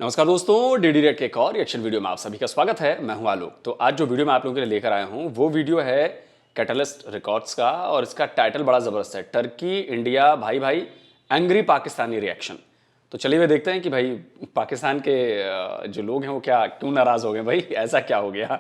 नमस्कार दोस्तों, DD red के एक और रिएक्शन वीडियो में आप सभी का स्वागत है। मैं हूं आलोक। तो आज जो वीडियो मैं आप लोगों के लिए लेकर आया हूं वो वीडियो है कैटलिस्ट रिकॉर्ड्स का और इसका टाइटल बड़ा जबरदस्त है, टर्की इंडिया भाई भाई एंग्री पाकिस्तानी रिएक्शन। तो चलिए वे देखते हैं कि भाई पाकिस्तान के जो लोग हैं वो क्यों नाराज हो गए, भाई ऐसा क्या हो गया।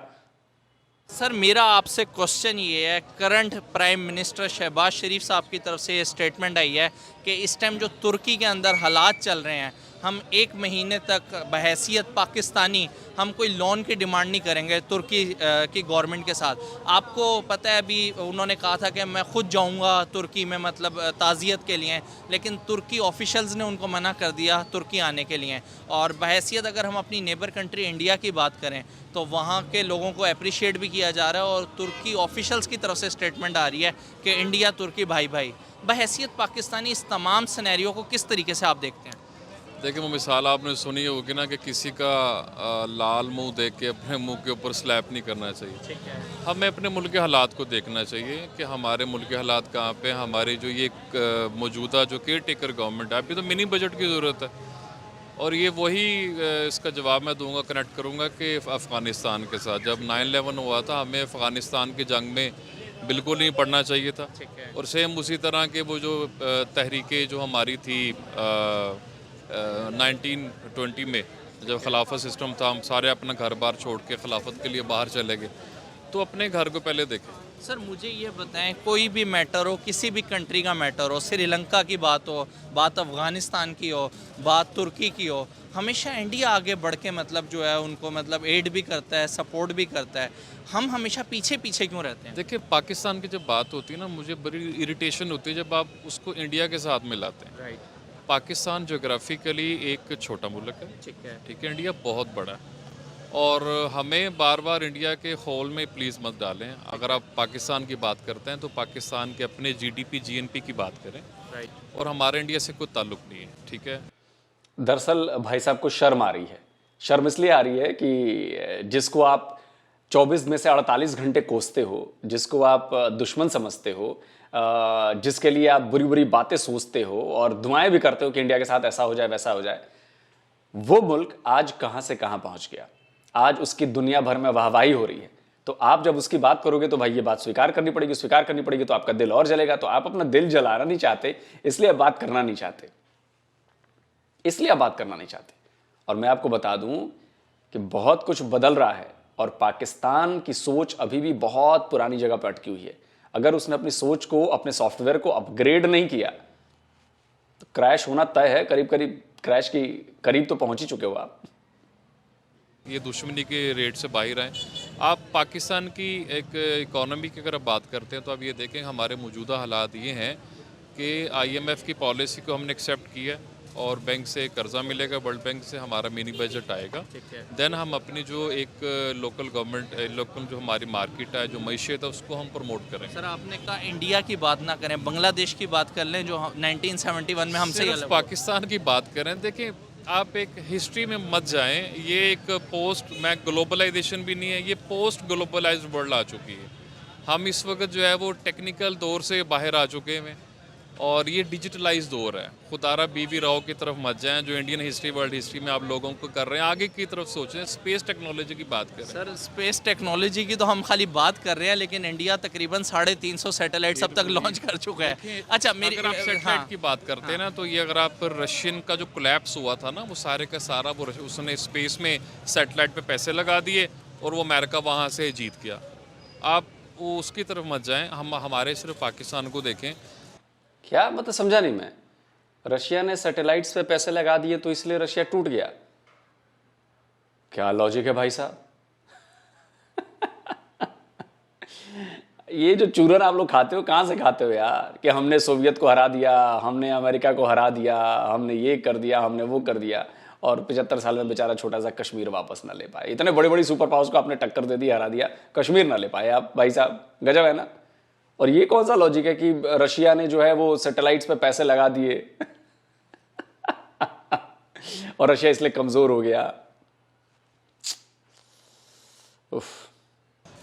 सर मेरा आपसे क्वेश्चन ये है, करंट प्राइम मिनिस्टर शहबाज शरीफ साहब की तरफ से ये स्टेटमेंट आई है कि इस टाइम जो तुर्की के अंदर हालात चल रहे हैं, हम 1 महीने तक बहैसियत पाकिस्तानी हम कोई लोन की डिमांड नहीं करेंगे तुर्की की गवर्नमेंट के साथ। आपको पता है अभी उन्होंने कहा था कि मैं खुद जाऊंगा तुर्की में, मतलब ताज़ियत के लिए, लेकिन तुर्की ऑफिशियल्स ने उनको मना कर दिया तुर्की आने के लिए। और बहैसियत अगर हम अपनी नेबर कंट्री इंडिया की बात करें तो वहाँ के लोगों को अप्रिशिएट भी किया जा रहा है और तुर्की ऑफिशियल्स की तरफ से स्टेटमेंट आ रही है कि इंडिया तुर्की भाई भाई। बहैसियत पाकिस्तानी इस तमाम सिनेरियो को किस तरीके से आप देखते हैं? देखिए, वो मिसाल आपने सुनी होगी ना कि किसी का लाल मुंह देख के अपने मुंह के ऊपर स्लैप नहीं करना चाहिए। ठीक है। हमें अपने मुल्क के हालात को देखना चाहिए कि हमारे मुल्क के हालात कहाँ पे, हमारी जो ये मौजूदा जो केयर टेकर गवर्नमेंट है, अभी तो मिनी बजट की ज़रूरत है। और ये वही इसका जवाब मैं दूंगा, कनेक्ट करूँगा कि अफ़गानिस्तान के साथ जब 9/11 हुआ था, हमें अफ़गानिस्तान की जंग में बिल्कुल नहीं पढ़ना चाहिए था। ठीक है। और सेम उसी तरह के वो जो तहरीकें जो हमारी थी 1920 में जब खिलाफत सिस्टम था, हम सारे अपना घर बार छोड़ के खिलाफत के लिए बाहर चले गए। तो अपने घर को पहले देखें। सर मुझे ये बताएं, कोई भी मैटर हो, किसी भी कंट्री का मैटर हो, श्रीलंका की बात हो, बात अफ़गानिस्तान की हो, बात तुर्की की हो, हमेशा इंडिया आगे बढ़ के मतलब जो है उनको मतलब एड भी करता है, सपोर्ट भी करता है। हम हमेशा पीछे पीछे क्यों रहते हैं? देखिए, पाकिस्तान की जब बात होती है ना, मुझे बड़ी इरिटेशन होती है जब आप उसको इंडिया के साथ मिलाते हैं। राइट। पाकिस्तान जोग्राफिकली एक छोटा मुल्क है, ठीक है। ठीक है। इंडिया बहुत बड़ा है और हमें बार बार इंडिया के खोल में प्लीज़ मत डालें। अगर आप पाकिस्तान की बात करते हैं तो पाकिस्तान के अपने जीडीपी जीएनपी की बात करें। राइट। और हमारे इंडिया से कोई ताल्लुक नहीं है, ठीक है। दरअसल भाई साहब को शर्म आ रही है। शर्म इसलिए आ रही है कि जिसको आप 24 में से 48 घंटे कोसते हो, जिसको आप दुश्मन समझते हो, जिसके लिए आप बुरी बुरी बातें सोचते हो और दुआएं भी करते हो कि इंडिया के साथ ऐसा हो जाए वैसा हो जाए, वो मुल्क आज कहां से कहां पहुंच गया। आज उसकी दुनिया भर में वाहवाही हो रही है। तो आप जब उसकी बात करोगे तो भाई ये बात स्वीकार करनी पड़ेगी। स्वीकार करनी पड़ेगी तो आपका दिल और जलेगा। तो आप अपना दिल जलाना नहीं चाहते, इसलिए आप बात करना नहीं चाहते, इसलिए आप बात करना नहीं चाहते। और मैं आपको बता दूं कि बहुत कुछ बदल रहा है और पाकिस्तान की सोच अभी भी बहुत पुरानी जगह पर अटकी हुई है। अगर उसने अपनी सोच को, अपने सॉफ्टवेयर को अपग्रेड नहीं किया तो क्रैश होना तय है। करीब करीब क्रैश की करीब तो पहुंच ही चुके हो आप। ये दुश्मनी के रेट से बाहर आए। आप पाकिस्तान की एक इकोनॉमी की अगर आप बात करते हैं तो आप ये देखें, हमारे मौजूदा हालात ये हैं कि आईएमएफ की पॉलिसी को हमने एक्सेप्ट किया और बैंक से कर्जा मिलेगा, वर्ल्ड बैंक से हमारा मिनी बजट आएगा। ठीक है। देन हम अपनी जो एक लोकल गवर्नमेंट, लोकल जो हमारी मार्केट है, जो मैशियत है, उसको हम प्रमोट करें। सर आपने कहा इंडिया की बात ना करें, बांग्लादेश की बात कर लें जो 1971 में हमसे ही सिर्फ अलग हुआ। पाकिस्तान की बात करें, देखिए आप एक हिस्ट्री में मत जाएं। ये एक पोस्ट मैं ग्लोबलाइजेशन भी नहीं है, ये पोस्ट ग्लोबलाइज्ड वर्ल्ड आ चुकी है। हम इस वक्त जो है वो टेक्निकल दौर से बाहर आ चुके हैं और ये डिजिटलाइज दौर है। खुदारा बीवी राव की तरफ मत जाएं जो इंडियन हिस्ट्री, वर्ल्ड हिस्ट्री में आप लोगों को कर रहे हैं। आगे की तरफ सोचें, स्पेस टेक्नोलॉजी की बात करें। सर स्पेस टेक्नोलॉजी की तो हम खाली बात कर रहे हैं, लेकिन इंडिया तकरीबन 350 सैटेलाइट्स अब तक लॉन्च कर चुका है। अच्छा मेरी अगर आप सेटेलाइट की बात करते हैं ना, तो ये अगर आप रशियन का जो कोलैप्स हुआ था ना, वो सारे का सारा वो उसने स्पेस में सेटेलाइट पे पैसे लगा दिए और वो अमेरिका वहाँ से जीत गया। आप वो उसकी तरफ मत जाएं, हम हमारे सिर्फ पाकिस्तान को देखें। क्या मतलब समझा नहीं मैं। रशिया ने सैटेलाइट्स पे पैसे लगा दिए तो इसलिए रशिया टूट गया? क्या लॉजिक है भाई साहब। ये जो चूरन आप लोग खाते हो, कहां से खाते हो यार, कि हमने सोवियत को हरा दिया, हमने अमेरिका को हरा दिया, हमने ये कर दिया, हमने वो कर दिया, और 75 साल में बेचारा छोटा सा कश्मीर वापस ना ले पाए। इतने बड़ी बड़ी सुपर पावर्स को आपने टक्कर दे दी, हरा दिया, कश्मीर ना ले पाए आप। भाई साहब गजब है ना। और ये कौन सा लॉजिक है कि रशिया ने जो है वो सैटेलाइट्स पे पैसे लगा दिए और रशिया इसलिए कमजोर हो गया। उफ।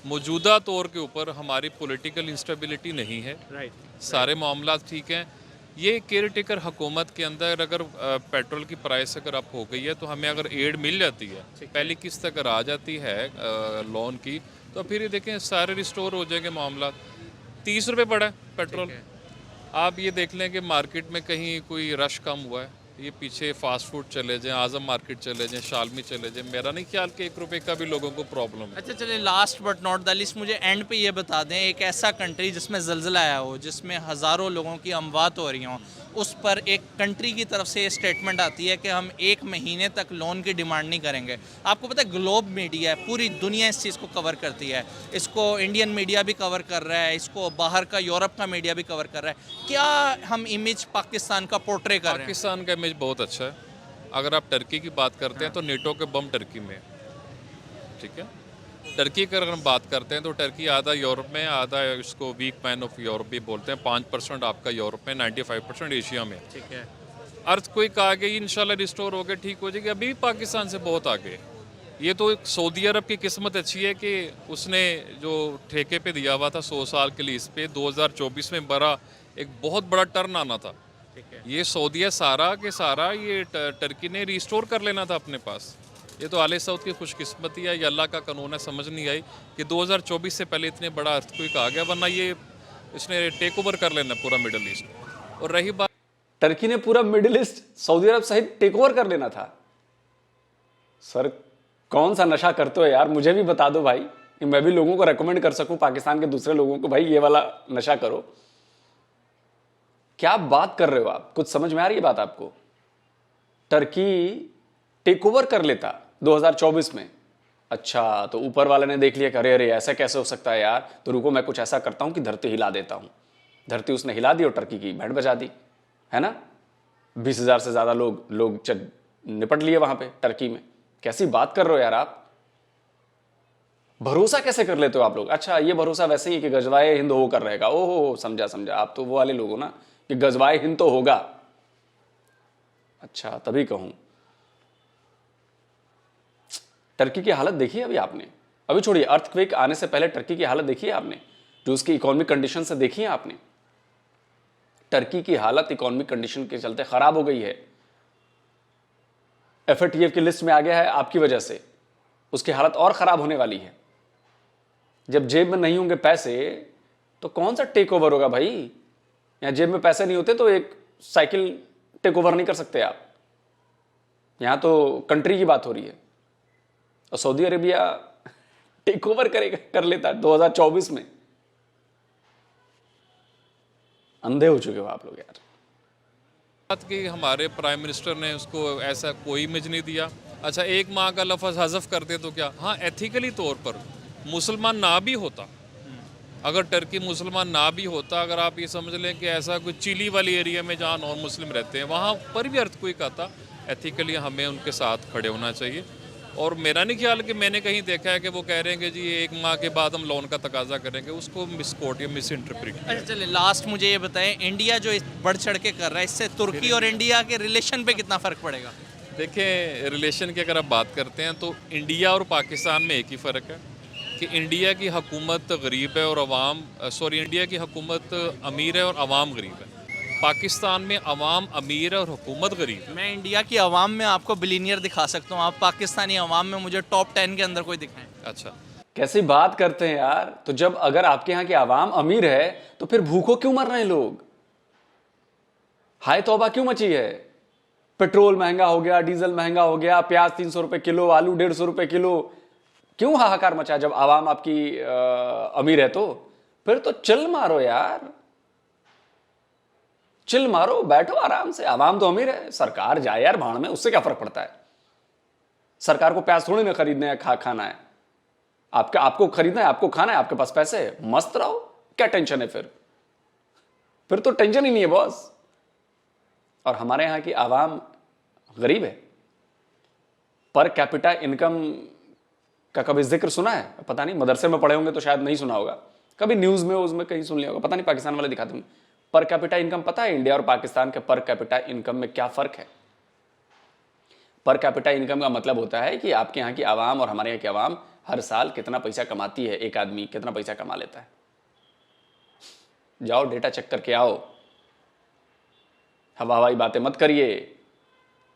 मौजूदा तौर के ऊपर हमारी पॉलिटिकल इंस्टेबिलिटी नहीं है। राइट। सारे मामला ठीक हैं। ये केयर टेकर हुकूमत के अंदर अगर पेट्रोल की प्राइस अगर अप हो गई है तो हमें अगर एड मिल जाती है, पहली किस्त अगर आ जाती है लोन की, तो फिर ये देखें सारे रिस्टोर हो जाएंगे मामला। 30 रुपये बढ़ा है पेट्रोल। आप ये देख लें कि मार्केट में कहीं कोई रश कम हुआ है, ये पीछे फास्ट फूड चले जाएं, आज़म मार्केट चले जाएं, शालमी चले जाएं, मेरा नहीं ख्याल कि 1 रुपये का भी लोगों को प्रॉब्लम है। अच्छा चलिए, last but not the least मुझे एंड पे ये बता दें, एक ऐसा कंट्री जिसमें ज़लज़ला आया हो, जिसमें हज़ारों लोगों की अमवात हो रही हों, उस पर एक कंट्री की तरफ से ये स्टेटमेंट आती है कि हम 1 महीने तक लोन की डिमांड नहीं करेंगे। आपको पता है ग्लोब मीडिया है, पूरी दुनिया इस चीज़ को कवर करती है, इसको इंडियन मीडिया भी कवर कर रहा है, इसको बाहर का यूरोप का मीडिया भी कवर कर रहा है। क्या हम इमेज पाकिस्तान का पोर्ट्रे कर रहे हैं? पाकिस्तान का इमेज बहुत अच्छा है। अगर आप टर्की की बात करते हैं तो नेटो के बम टर्की में है, ठीक है। टर्की की अगर हम बात करते हैं तो टर्की आधा यूरोप में, आधा इसको वीक मैन ऑफ यूरोप भी बोलते हैं। 5% आपका यूरोप में, 95% एशिया में। ठीक है। अर्थ कोई आ गई, इंशाल्लाह रिस्टोर हो गए, ठीक हो जाएगी। अभी भी पाकिस्तान से बहुत आगे। ये तो एक सऊदी अरब की किस्मत अच्छी है कि उसने जो ठेके पे दिया हुआ था 100 साल के लिए, इस पे 2024 में बड़ा एक बहुत बड़ा टर्न आना था। ये सऊदीया सारा के सारा ये टर्की ने रिस्टोर कर लेना था अपने पास। ये तो आले सऊद की खुशकिस्मती है, ये अल्लाह का कानून है। समझ नहीं आई कि 2024 से पहले इतने बड़ा अर्थक्वेक आ गया, वरना ये इसने टेक ओवर कर लेना पूरा मिडल ईस्ट। और रही बात, टर्की ने पूरा मिडिल ईस्ट सऊदी अरब सहित टेक ओवर कर लेना था। सर कौन सा नशा करते हो यार, मुझे भी बता दो भाई, कि मैं भी लोगों को रेकमेंड कर सकूं, पाकिस्तान के दूसरे लोगों को, भाई ये वाला नशा करो। क्या बात कर रहे हो आप? कुछ समझ में आ रही है बात आपको? टर्की टेक ओवर कर लेता 2024 में। अच्छा, तो ऊपर वाले ने देख लिया कि अरे अरे ऐसा कैसे हो सकता है यार, तो रुको मैं कुछ ऐसा करता हूं कि धरती हिला देता हूं। धरती उसने हिला दी और टर्की की बैंड बजा दी, है ना। 20,000 से ज्यादा लोग निपट लिए वहां पे टर्की में। कैसी बात कर रहे हो यार आप? भरोसा कैसे कर लेते हो आप लोग? अच्छा, ये भरोसा वैसे ही कि गजवाए हिंद हो कर रहेगा। ओहो, समझा समझा, आप तो वो वाले लोग हो ना कि गजवाए हिंद तो होगा। अच्छा, तभी कहूं। टर्की की हालत देखी है अभी आपने? अभी छोड़िए, अर्थक्वेक आने से पहले टर्की की हालत देखी है आपने? जो उसकी इकोनॉमिक कंडीशन से देखी है आपने? टर्की की हालत इकोनॉमिक कंडीशन के चलते खराब हो गई है। एफएटीएफ की लिस्ट में आ गया है आपकी वजह से। उसकी हालत और खराब होने वाली है। जब जेब में नहीं होंगे पैसे तो कौन सा टेक ओवर होगा भाई? यहां जेब में पैसे नहीं होते तो एक साइकिल टेक ओवर नहीं कर सकते आप। यहां तो कंट्री की बात हो रही है और सऊदी अरेबिया टेक ओवर करेगा, कर लेता 2024 में। अंधे हो चुके हो आप लोग यार। बात की हमारे प्राइम मिनिस्टर ने उसको ऐसा कोई इमेज नहीं दिया। अच्छा, 1 माह का लफ्ज़ हज़फ कर दे तो क्या? हाँ, एथिकली तौर पर मुसलमान ना भी होता, अगर टर्की मुसलमान ना भी होता, अगर आप ये समझ लें कि ऐसा कोई चिली वाली एरिया में जहाँ नॉन मुस्लिम रहते हैं वहाँ पर भी अर्थक्वेक आता, एथिकली हमें उनके साथ खड़े होना चाहिए। और मेरा नहीं ख्याल कि मैंने कहीं देखा है कि वो कह रहे हैं कि जी 1 माह के बाद हम लोन का तकाजा करेंगे। उसको मिसकोट या मिस इंटरप्रेट। अच्छा चलिए, लास्ट मुझे ये बताएं, इंडिया जो बढ़ चढ़ के कर रहा है, इससे तुर्की और इंडिया के रिलेशन पे कितना फ़र्क पड़ेगा? देखें, रिलेशन की अगर आप बात करते हैं तो इंडिया और पाकिस्तान में एक ही फ़र्क है कि इंडिया की हुकूमत गरीब है और इंडिया की हुकूमत अमीर है और अवाम गरीब है। पाकिस्तान में अवाम अमीर है और हुकूमत गरीब है। मैं इंडिया की अवाम में आपको बिलीनियर दिखा सकता हूँ, आप पाकिस्तानी अवाम में मुझे टॉप 10 के अंदर कोई दिखाएं। अच्छा, कैसी बात करते हैं यार। तो जब अगर आपके यहाँ की आवाम अमीर है तो फिर भूखों क्यों मर रहे हैं लोग? हाय तौबा क्यों मची है? पेट्रोल महंगा हो गया, डीजल महंगा हो गया, प्याज 300 रुपए किलो, आलू 150 रुपए किलो। क्यों हाहाकार मचा? जब आवाम आपकी अमीर है तो फिर तो चिल मारो यार, चिल मारो, बैठो आराम से। आवाम तो अमीर है, सरकार जाए यार भाड़ में, उससे क्या फर्क पड़ता है? सरकार को प्याज थोड़ी ना खरीदना है, खाना है। आपको खरीदना है, आपको खाना है, आपके पास पैसे है, मस्त रहो। क्या टेंशन है फिर तो टेंशन ही नहीं है बॉस। और हमारे यहां की आवाम गरीब है। पर कैपिटा इनकम का कभी जिक्र सुना है? पता नहीं, मदरसे में पढ़े होंगे तो शायद नहीं सुना होगा, कभी न्यूज में उसमें कहीं सुन लिया होगा, पता नहीं, पाकिस्तान वाले दिखाते होंगे। पर कैपिटा इनकम पता है इंडिया और पाकिस्तान के पर कैपिटा इनकम में क्या फर्क है? पर कैपिटा इनकम का मतलब होता है कि आपके यहाँ की आवाम और हमारे यहाँ की आवाम हर साल कितना पैसा कमाती है, एक आदमी कितना पैसा कमा लेता है। जाओ डेटा चेक करके आओ। हवा हवाई बातें मत करिए।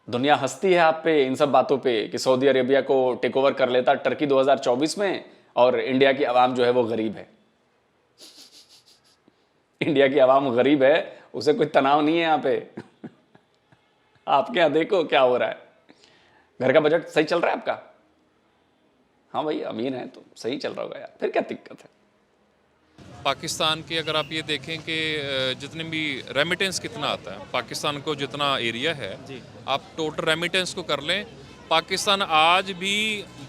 दुनिया हंसती है आप पे इन सब बातों पे कि सऊदी अरेबिया को टेक ओवर कर लेता टर्की 2024 में, और इंडिया की आवाम जो है वो गरीब है। इंडिया की आवाम गरीब है, उसे कोई तनाव नहीं है यहाँ पे। आपके यहाँ देखो क्या हो रहा है। घर का बजट सही चल रहा है आपका? हाँ भाई, अमीर है तो सही चल रहा होगा यार, फिर क्या दिक्कत है। पाकिस्तान के अगर आप ये देखें कि जितने भी रेमिटेंस कितना आता है, पाकिस्तान को जितना एरिया है, आप टोटल रेमिटेंस को कर लें, पाकिस्तान आज भी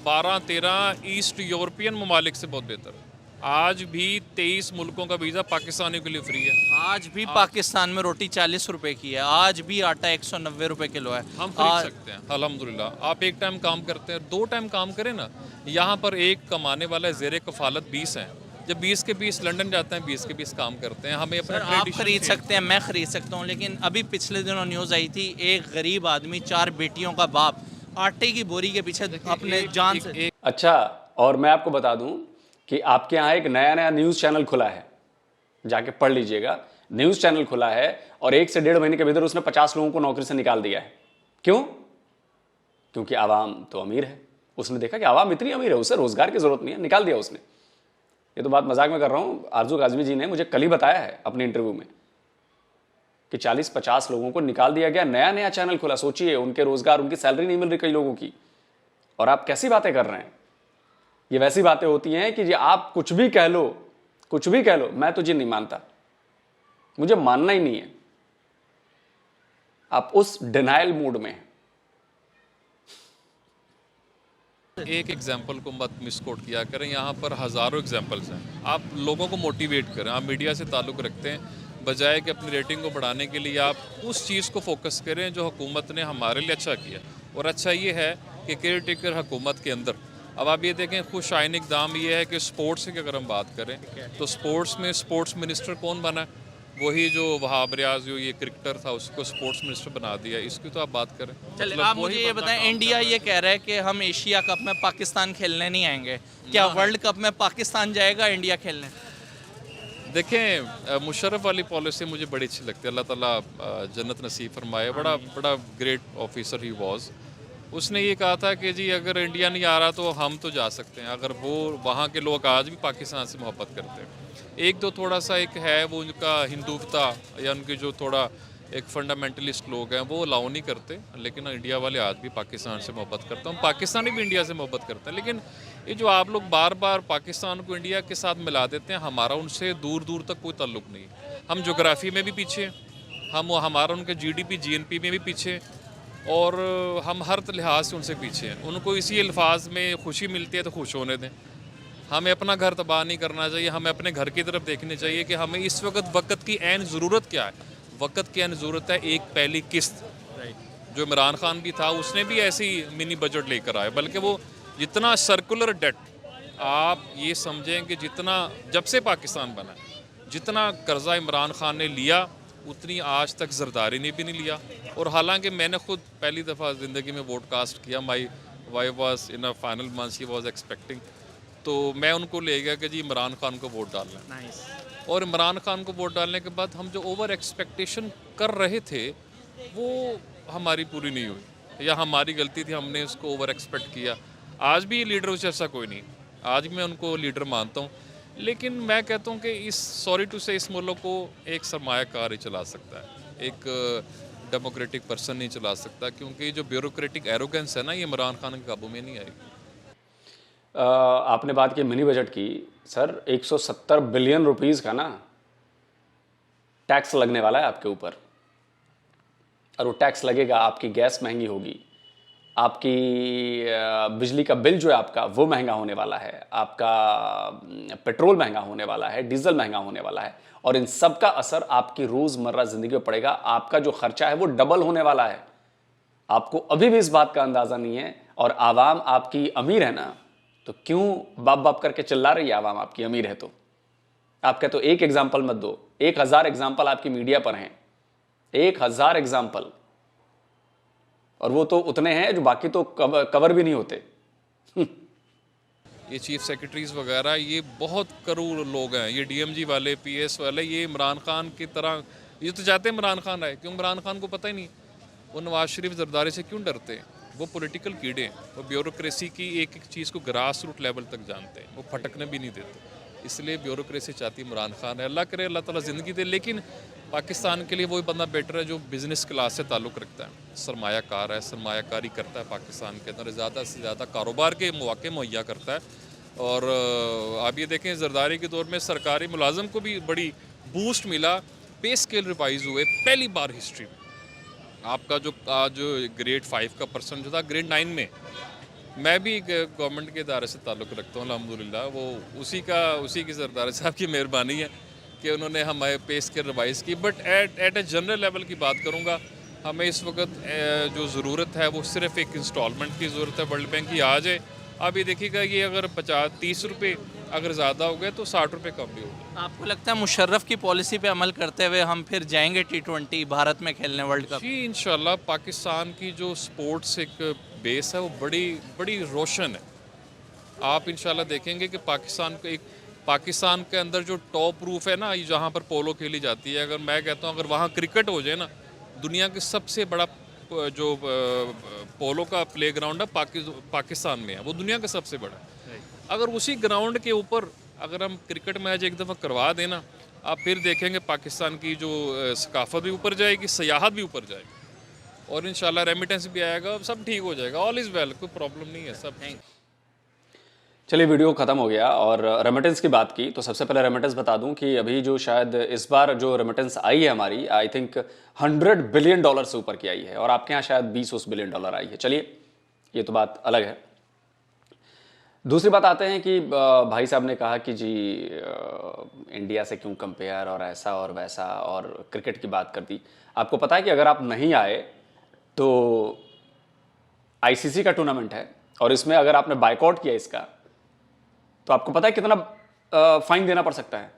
12-13 ईस्ट यूरोपियन ममालिक से बहुत बेहतर है। आज भी 23 मुल्कों का वीज़ा पाकिस्तानियों के लिए फ्री है। आज भी पाकिस्तान में रोटी 40 रुपए की है, आज भी आटा 190 रुपए किलो है। हम खरीद सकते हैं अल्हम्दुलिल्लाह। आप एक टाइम काम करते हैं, 2 टाइम काम करें ना। यहाँ पर एक कमाने वाला ज़ेर कफालत 20 हैं, जब 20 के 20 लंदन जाते हैं, 20 के 20 काम करते हैं। हमें अपना आप खरीद सकते हैं, मैं खरीद सकता हूँ, लेकिन अभी पिछले दिनों न्यूज़ आई थी, एक गरीब आदमी 4 बेटियों का बाप आटे की बोरी के पीछे अपने जान से। अच्छा, और मैं आपको बता दूं कि आपके यहाँ एक नया न्यूज़ चैनल खुला है, जाके पढ़ लीजिएगा। न्यूज़ चैनल खुला है और 1 से 1.5 महीने के भीतर उसने 50 लोगों को नौकरी से निकाल दिया है। क्यों? क्योंकि आवाम तो अमीर है। उसने देखा कि आवाम इतनी अमीर है, उसे रोजगार की जरूरत नहीं है, निकाल दिया उसने। ये तो बात मजाक में कर रहा हूँ। आरजू काज़मी जी ने मुझे कल ही बताया है अपने इंटरव्यू में कि 40-50 लोगों को निकाल दिया गया। नया चैनल खुला। सोचिए, उनके रोजगार, उनकी सैलरी नहीं मिल रही कई लोगों की, और आप कैसी बातें कर रहे हैं। ये वैसी बातें होती हैं कि जी आप कुछ भी कह लो, कुछ भी कह लो, मैं तो जी नहीं मानता, मुझे मानना ही नहीं है। आप उस डिनायल मूड में हैं। एक एग्जाम्पल को मत मिसकोट किया करें, यहाँ पर हज़ारों एग्जाम्पल्स हैं। आप लोगों को मोटिवेट करें, आप मीडिया से ताल्लुक़ रखते हैं, बजाय कि अपनी रेटिंग को बढ़ाने के लिए आप उस चीज़ को फोकस करें जो हुकूमत ने हमारे लिए अच्छा किया। और अच्छा ये है कि केयर टेकर हुकूमत के अंदर, अब आप ये देखें, खुश आइन इकदाम ये है कि स्पोर्ट्स की अगर हम बात करें तो स्पोर्ट्स में स्पोर्ट्स मिनिस्टर कौन बना है? वही जो वहाब रियाज जो ये क्रिकेटर था, उसको स्पोर्ट्स मिनिस्टर बना दिया। इसकी तो आप बात करें। चलिए, मतलब आप वही मुझे ये बंदा बताएं, काम इंडिया कर रहा ये कह रहा है कि हम एशिया कप में पाकिस्तान खेलने नहीं आएंगे, क्या वर्ल्ड कप में पाकिस्तान जाएगा इंडिया खेलने? देखें, मुशर्रफ वाली पॉलिसी मुझे बड़ी अच्छी लगती है। अल्लाह ताला जन्नत नसीब फरमाए। बड़ा ग्रेट ऑफिसर ही वॉज। उसने ये कहा था कि जी अगर इंडिया नहीं आ रहा तो हम तो जा सकते हैं। अगर वो वहाँ के लोग आज भी पाकिस्तान से मोहब्बत करते हैं, एक दो थोड़ा सा एक है वो उनका हिंदुत्वता या उनके जो थोड़ा एक फंडामेंटलिस्ट लोग हैं वो अलाउ नहीं करते, लेकिन इंडिया वाले आज भी पाकिस्तान से मोहब्बत करते हैं। पाकिस्तानी भी इंडिया से मोहब्बत करते हैं। लेकिन ये जो आप लोग बार बार पाकिस्तान को इंडिया के साथ मिला देते हैं, हमारा उनसे दूर दूर तक कोई ताल्लुक़ नहीं। हम जोग्राफ़ी में भी पीछे, हमारा उनके GDP GNP में भी पीछे, और हम हर लिहाज से उनसे पीछे हैं। उनको इसी अल्फाज में खुशी मिलती है तो खुश होने दें। हमें अपना घर तबाह नहीं करना चाहिए, हमें अपने घर की तरफ देखनी चाहिए कि हमें इस वक्त की ऐन ज़रूरत क्या है। वक्त की ऐन ज़रूरत है एक पहली किस्त। जो इमरान खान भी था, उसने भी ऐसी मिनी बजट लेकर आया, बल्कि वो जितना सर्कुलर डेट, आप ये समझें कि जितना जब से पाकिस्तान बना, जितना कर्जा इमरान खान ने लिया उतनी आज तक जरदारी ने भी नहीं लिया। और हालांकि मैंने खुद पहली दफ़ा ज़िंदगी में वोट कास्ट किया, my wife was in a final month, she was expecting, तो मैं उनको ले गया कि जी इमरान खान को वोट डालना है। और इमरान खान को वोट डालने के बाद हम जो ओवर एक्सपेक्टेशन कर रहे थे वो हमारी पूरी नहीं हुई, या हमारी गलती थी, हमने उसको ओवर एक्सपेक्ट किया। आज भी लीडर उस ऐसा कोई नहीं, आज भी मैं उनको लीडर मानता हूँ, लेकिन मैं कहता हूँ कि इस सॉरी टू से इस मुल्क को एक सरमायाकार ही चला सकता है, एक डेमोक्रेटिक पर्सन नहीं चला सकता, क्योंकि जो ब्यूरोक्रेटिक एरोगेंस है ना, ये इमरान खान के काबू में नहीं आएगी। आपने बात की मिनी बजट की। सर 170 बिलियन रुपीस का ना टैक्स लगने वाला है आपके ऊपर, और वो टैक्स लगेगा, आपकी गैस महंगी होगी, आपकी बिजली का बिल जो है आपका वो महंगा होने वाला है, आपका पेट्रोल महंगा होने वाला है, डीजल महंगा होने वाला है, और इन सब का असर आपकी रोज़मर्रा ज़िंदगी में पड़ेगा। आपका जो खर्चा है वो डबल होने वाला है। आपको अभी भी इस बात का अंदाज़ा नहीं है, और आवाम आपकी अमीर है ना, तो क्यों बाप बाप करके चिल्ला रही है आवाम आपकी अमीर है तो? आपका तो एक एग्जाम्पल मत दो, 1000 एग्जाम्पल आपकी मीडिया पर हैं, 1000 एग्जाम्पल, और वो तो उतने हैं जो बाकी तो कवर भी नहीं होते। ये चीफ सेक्रेटरीज वगैरह ये बहुत करोड़ लोग हैं, ये DMG वाले, PS वाले, ये इमरान खान की तरह ये तो चाहते हैं इमरान खान आए, क्यों इमरान खान को पता ही नहीं वो नवाज शरीफ जरदारी से क्यों डरते हैं। वो पॉलिटिकल कीड़े हैं, वो ब्यूरोक्रेसी की एक एक चीज़ को ग्रास रूट लेवल तक जानते हैं, वो फटकने भी नहीं देते। इसलिए ब्यूरोक्रेसी चाहती इमरान खान है। अल्लाह करे अल्लाह ताला ज़िंदगी दे, लेकिन पाकिस्तान के लिए वही बंदा बेटर है जो बिज़नेस क्लास से ताल्लुक़ रखता है, सरमायाकार है, सरमायाकारी करता है पाकिस्तान के अंदर, ज़्यादा से ज़्यादा कारोबार के मौके मुहैया करता है। और आप ये देखें ज़रदारी के दौर में सरकारी मुलाजम को भी बड़ी बूस्ट मिला, पे स्केल रिवाइज़ हुए पहली बार हिस्ट्री में। आपका जो आज ग्रेड 5 का पर्सन जो था ग्रेड 9 में, मैं भी गवर्नमेंट के इदारे से ताल्लुक़ रखता हूँ अल्हम्दुलिल्लाह, वो उसी की ज़रदारी साहब की मेहरबानी है कि उन्होंने हमारे पे स्केल रिवाइज़ की। But at a general level की बात करूँगा, हमें इस वक्त जो ज़रूरत है वो सिर्फ़ एक इंस्टॉलमेंट की ज़रूरत है, वर्ल्ड बैंक की आ जाए। आप ये देखिएगा ये अगर 50-30 रुपये अगर ज़्यादा हो गए तो 60 रुपये कम भी हो गए। आपको लगता है मुशर्रफ की पॉलिसी पे अमल करते हुए हम फिर जाएंगे T20 भारत में खेलने वर्ल्ड कप? जी इंशाल्लाह, पाकिस्तान की जो स्पोर्ट्स एक बेस है वो बड़ी बड़ी रोशन है। आप इंशाल्लाह देखेंगे कि पाकिस्तान के अंदर जो टॉप रूफ है ना, जहाँ पर पोलो खेली जाती है, अगर मैं कहता हूँ अगर वहाँ क्रिकेट हो जाए ना, दुनिया के सबसे बड़ा जो पोलो का प्ले ग्राउंड है पाकिस्तान में है, वो दुनिया का सबसे बड़ा है। अगर उसी ग्राउंड के ऊपर अगर हम क्रिकेट मैच एक दफ़ा करवा देना, आप फिर देखेंगे पाकिस्तान की जो सकाफत भी ऊपर जाएगी, सियाहत भी ऊपर जाएगी, और इंशाल्लाह रेमिटेंस भी आएगा, सब ठीक हो जाएगा। ऑल इज़ वेल, कोई प्रॉब्लम नहीं है, सब ठीक। चलिए, वीडियो ख़त्म हो गया और रेमिटेंस की बात की तो सबसे पहले रेमिटेंस बता दूं कि अभी जो शायद इस बार जो रेमिटेंस आई है हमारी, आई थिंक $100 बिलियन से ऊपर की आई है, और आपके यहाँ शायद $20 बिलियन आई है। चलिए, ये तो बात अलग है। दूसरी बात आते हैं कि भाई साहब ने कहा कि जी इंडिया से क्यों कंपेयर और ऐसा और वैसा, और क्रिकेट की बात कर दी। आपको पता है कि अगर आप नहीं आए तो आईसीसी का टूर्नामेंट है, और इसमें अगर आपने बायकॉट किया इसका, तो आपको पता है कितना फाइन देना पड़ सकता है?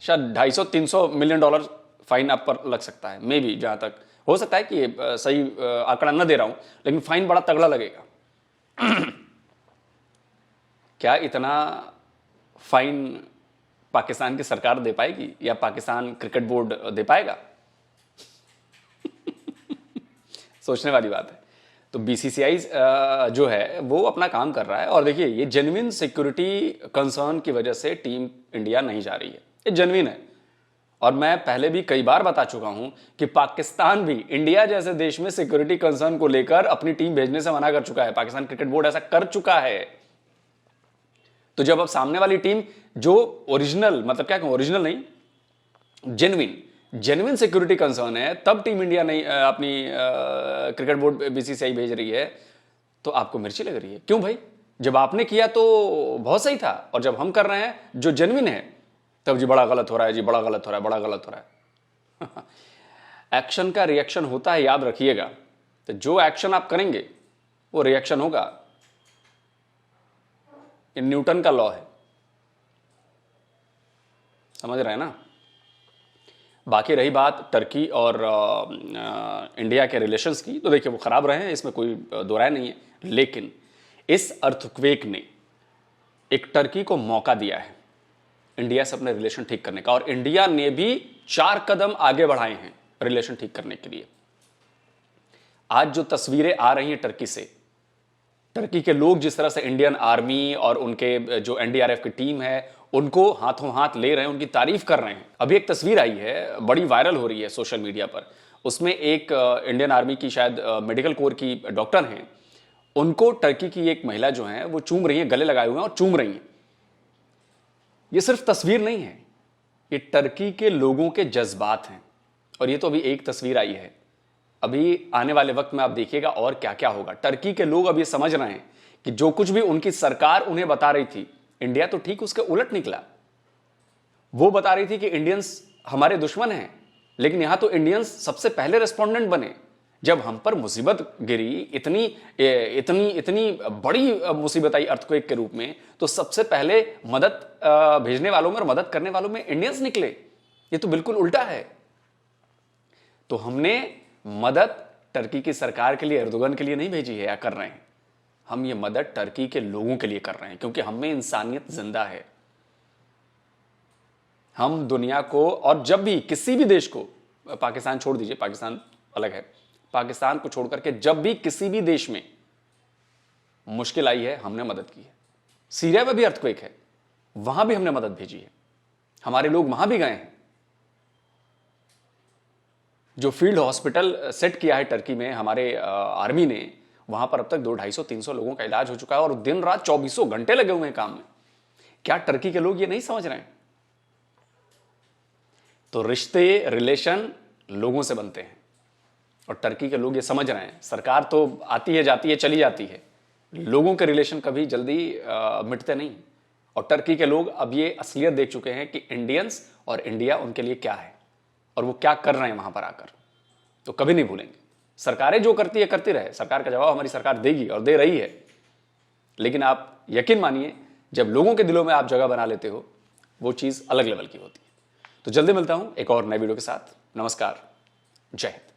शायद $250-300 मिलियन फाइन आप पर लग सकता है, मे बी, जहां तक हो सकता है कि सही आंकड़ा न दे रहा हूं, लेकिन फाइन बड़ा तगड़ा लगेगा। क्या इतना फाइन पाकिस्तान की सरकार दे पाएगी या पाकिस्तान क्रिकेट बोर्ड दे पाएगा? सोचने वाली बात है। तो बीसीसीआई जो है वो अपना काम कर रहा है, और देखिए ये जेन्युइन सिक्योरिटी कंसर्न की वजह से टीम इंडिया नहीं जा रही है, ये जेन्युइन है। और मैं पहले भी कई बार बता चुका हूं कि पाकिस्तान भी इंडिया जैसे देश में सिक्योरिटी कंसर्न को लेकर अपनी टीम भेजने से मना कर चुका है। पाकिस्तान क्रिकेट बोर्ड ऐसा कर चुका है। तो जब अब सामने वाली टीम जो ओरिजिनल, मतलब क्या कहूं, ओरिजिनल नहीं, जेन्युइन सिक्योरिटी कंसर्न है, तब टीम इंडिया नहीं अपनी क्रिकेट बोर्ड बीसीसीआई भेज रही है, तो आपको मिर्ची लग रही है। क्यों भाई? जब आपने किया तो बहुत सही था, और जब हम कर रहे हैं जो जेन्युइन है, तब जी बड़ा गलत हो रहा है, जी बड़ा गलत हो रहा है, बड़ा गलत हो रहा है। एक्शन का रिएक्शन होता है, याद रखिएगा। तो जो एक्शन आप करेंगे वो रिएक्शन होगा। ये न्यूटन का लॉ है, समझ रहे हैं ना? बाकी रही बात टर्की और इंडिया के रिलेशंस की, तो देखिए वो खराब रहे हैं, इसमें कोई दो राय नहीं है। लेकिन इस अर्थक्वेक ने एक टर्की को मौका दिया है इंडिया से अपने रिलेशन ठीक करने का, और इंडिया ने भी 4 कदम आगे बढ़ाए हैं रिलेशन ठीक करने के लिए। आज जो तस्वीरें आ रही हैं टर्की से, टर्की के लोग जिस तरह से इंडियन आर्मी और उनके जो एनडीआरएफ की टीम है उनको हाथों हाथ ले रहे हैं, उनकी तारीफ कर रहे हैं। अभी एक तस्वीर आई है, बड़ी वायरल हो रही है सोशल मीडिया पर। उसमें एक इंडियन आर्मी की शायद मेडिकल कोर की डॉक्टर हैं, उनको टर्की की एक महिला जो है वो चूम रही है, गले लगाए हुए हैं और चूम रही हैं। ये सिर्फ तस्वीर नहीं है, ये टर्की के लोगों के जज्बात हैं। और ये तो अभी एक तस्वीर आई है, अभी आने वाले वक्त में आप देखिएगा और क्या क्या होगा। टर्की के लोग अब ये समझ रहे हैं कि जो कुछ भी उनकी सरकार उन्हें बता रही थी, इंडिया तो ठीक उसके उलट निकला। वो बता रही थी कि इंडियंस हमारे दुश्मन हैं, लेकिन यहां तो इंडियंस सबसे पहले रेस्पोंडेंट बने। जब हम पर मुसीबत गिरी, इतनी इतनी इतनी बड़ी मुसीबत आई अर्थक्वेक के रूप में, तो सबसे पहले मदद भेजने वालों में और मदद करने वालों में इंडियंस निकले। ये तो बिल्कुल उल्टा है। तो हमने मदद टर्की की सरकार के लिए, एर्दोगन के लिए नहीं भेजी है या कर रहे हैं, हम ये मदद टर्की के लोगों के लिए कर रहे हैं, क्योंकि हम में इंसानियत जिंदा है। हम दुनिया को, और जब भी किसी भी देश को, पाकिस्तान छोड़ दीजिए, पाकिस्तान अलग है, पाकिस्तान को छोड़ करके जब भी किसी भी देश में मुश्किल आई है हमने मदद की है। सीरिया में भी अर्थक्वेक है, वहां भी हमने मदद भेजी है, हमारे लोग वहां भी गए हैं। जो फील्ड हॉस्पिटल सेट किया है टर्की में हमारे आर्मी ने, वहां पर अब तक 200-250-300 लोगों का इलाज हो चुका है और दिन रात 24 घंटे लगे हुए हैं काम में। क्या टर्की के लोग ये नहीं समझ रहे हैं? तो रिश्ते, रिलेशन लोगों से बनते हैं और टर्की के लोग ये समझ रहे हैं। सरकार तो आती है, जाती है, चली जाती है, लोगों के रिलेशन कभी जल्दी मिटते नहीं। और टर्की के लोग अब ये असलियत देख चुके हैं कि इंडियंस और इंडिया उनके लिए क्या है और वो क्या कर रहे हैं वहां पर आकर, तो कभी नहीं भूलेंगे। सरकारें जो करती है करती रहे, सरकार का जवाब हमारी सरकार देगी और दे रही है, लेकिन आप यकीन मानिए जब लोगों के दिलों में आप जगह बना लेते हो, वो चीज अलग लेवल की होती है। तो जल्दी मिलता हूं एक और नए वीडियो के साथ। नमस्कार, जय हिंद।